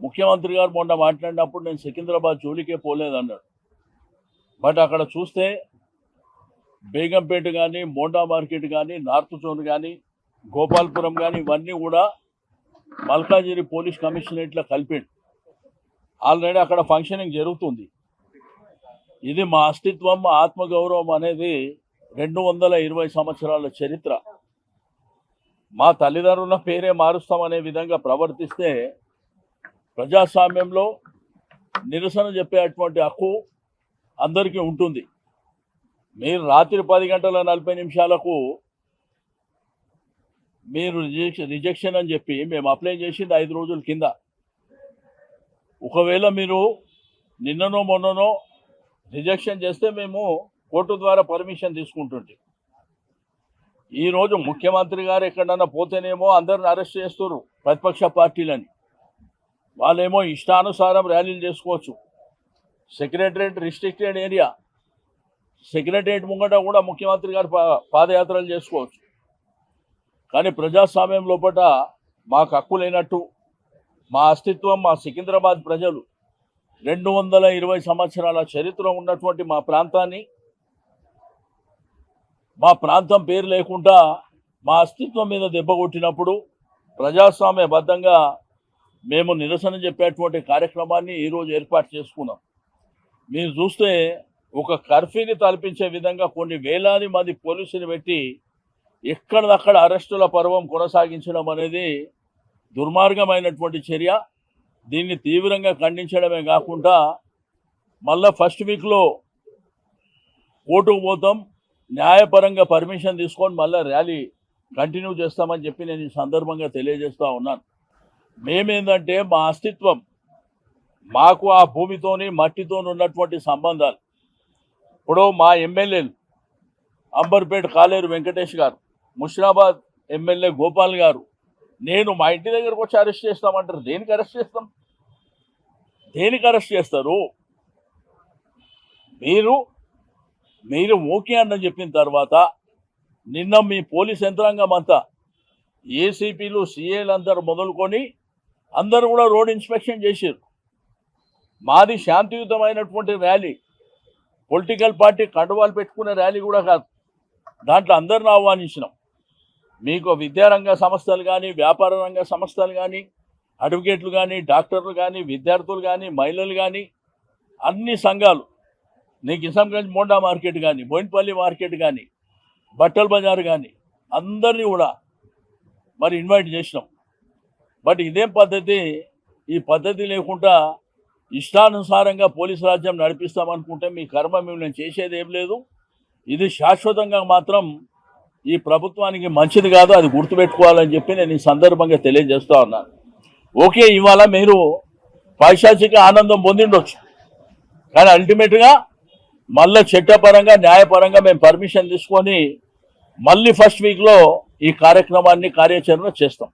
ముఖ్యమంత్రి గారు మొన్న మాట్లాడినప్పుడు నేను సికింద్రాబాద్ జోలికే పోలేదన్నాడు. బట్ అక్కడ చూస్తే బేగంపేట కానీ, మోండా మార్కెట్ కానీ, నార్త్ జోన్ కానీ, గోపాల్పురం కానీ ఇవన్నీ కూడా మల్కాజిగిరి పోలీస్ కమిషనరేట్లో కలిపిండు. ఆల్రెడీ అక్కడ ఫంక్షనింగ్ జరుగుతుంది. ఇది మా అస్తిత్వం, మా ఆత్మగౌరవం అనేది 220 సంవత్సరాల చరిత్ర. మా తల్లిదండ్రుల పేరే మారుస్తామనే విధంగా ప్రవర్తిస్తే ప్రజాస్వామ్యంలో నిరసన చెప్పేటువంటి హక్కు అందరికీ ఉంటుంది. మీరు రాత్రి 10:40 మీరు రిజెక్షన్ అని చెప్పి మేము అప్లై చేసింది 5 రోజుల కింద. ఒకవేళ మీరు నిన్ననో మొన్ననో రిజెక్షన్ చేస్తే మేము కోర్టు ద్వారా పర్మిషన్ తీసుకుంటుంటే, ఈరోజు ముఖ్యమంత్రి గారు ఎక్కడన్నా పోతేనేమో అందరిని అరెస్ట్ చేస్తున్నారు ప్రతిపక్ష పార్టీలని. వాళ్ళేమో ఇష్టానుసారం ర్యాలీలు చేసుకోవచ్చు. సెక్రటరేట్ రిస్ట్రిక్టెడ్ ఏరియా, సెక్రటరేట్ ముంగట కూడా ముఖ్యమంత్రి గారు పాదయాత్రలు చేసుకోవచ్చు. కానీ ప్రజాస్వామ్యం లోపల మాకు హక్కు లేనట్టు, మా అస్తిత్వం, మా సికింద్రాబాద్ ప్రజలు 220 సంవత్సరాల చరిత్ర ఉన్నటువంటి మా ప్రాంతాన్ని, మా ప్రాంతం పేరు లేకుండా మా అస్తిత్వం మీద దెబ్బ కొట్టినప్పుడు ప్రజాస్వామ్యబద్ధంగా మేము నిరసన చెప్పేటువంటి కార్యక్రమాన్ని ఈరోజు ఏర్పాటు చేసుకున్నాం. మీరు చూస్తే ఒక కర్ఫ్యూని తలపించే విధంగా కొన్ని వేలాది మంది పోలీసులు పెట్టి ఎక్కడదక్కడ అరెస్టుల పర్వం కొనసాగించడం అనేది దుర్మార్గమైనటువంటి చర్య. దీన్ని తీవ్రంగా ఖండించడమే కాకుండా మళ్ళీ ఫస్ట్ వీక్లో కోర్టుకు పోతాం, న్యాయపరంగా పర్మిషన్ తీసుకొని మళ్ళీ ర్యాలీ కంటిన్యూ చేస్తామని చెప్పి నేను ఈ సందర్భంగా తెలియజేస్తూ ఉన్నాను. మేమేందంటే మా అస్తిత్వం, మాకు ఆ భూమితోని మట్టితో ఉన్నటువంటి సంబంధాలు. ఇప్పుడు మా ఎమ్మెల్యేలు అంబర్పేట కాలేరు వెంకటేష్ గారు, ముషిరాబాద్ ఎమ్మెల్యే గోపాల్ గారు, నేను మా ఇంటి దగ్గరకు వచ్చి అరెస్ట్ చేస్తామంటారు. దేనికి అరెస్ట్ చేస్తాం? దేనికి అరెస్ట్ చేస్తారు? మీరు ఓకే అని చెప్పిన తర్వాత నిన్న మీ పోలీస్ యంత్రాంగం అంతా, ఏసీపీలు, సిఏలు అందరూ మొదలుకొని అందరూ కూడా రోడ్ ఇన్స్పెక్షన్ చేశారు. మాది శాంతియుతమైనటువంటి ర్యాలీ, పొలిటికల్ పార్టీ కండువాలు పెట్టుకునే ర్యాలీ కూడా కాదు. దాంట్లో అందరిని ఆహ్వానించినాం. మీకు విద్యారంగ సంస్థలు కానీ, వ్యాపార రంగ సంస్థలు కానీ, అడ్వకేట్లు కానీ, డాక్టర్లు కానీ, విద్యార్థులు కానీ, మహిళలు కానీ, అన్ని సంఘాలు, నీకు కిసంగంజ్ మోండా మార్కెట్ కానీ, బోయిన్పల్లి మార్కెట్ కానీ, బట్టల బజార్ కానీ, అందరినీ కూడా మరి ఇన్వైట్ చేసినాం. బట్ ఇదేం పద్ధతి? ఈ పద్ధతి లేకుండా ఇష్టానుసారంగా పోలీసు రాజ్యం నడిపిస్తామనుకుంటే మీ కర్మ, మేము చేసేది ఏం లేదు. ఇది శాశ్వతంగా మాత్రం ఈ ప్రభుత్వానికి మంచిది కాదు, అది గుర్తుపెట్టుకోవాలని చెప్పి నేను ఈ సందర్భంగా తెలియజేస్తూ ఉన్నాను. ఓకే, ఇవాళ మీరు పైశాచిక ఆనందం పొందిండొచ్చు, కానీ అల్టిమేట్గా మళ్ళీ చట్టపరంగా, న్యాయపరంగా మేము పర్మిషన్ తీసుకొని మళ్ళీ ఫస్ట్ వీక్లో ఈ కార్యక్రమాన్ని కార్యాచరణ చేస్తాం.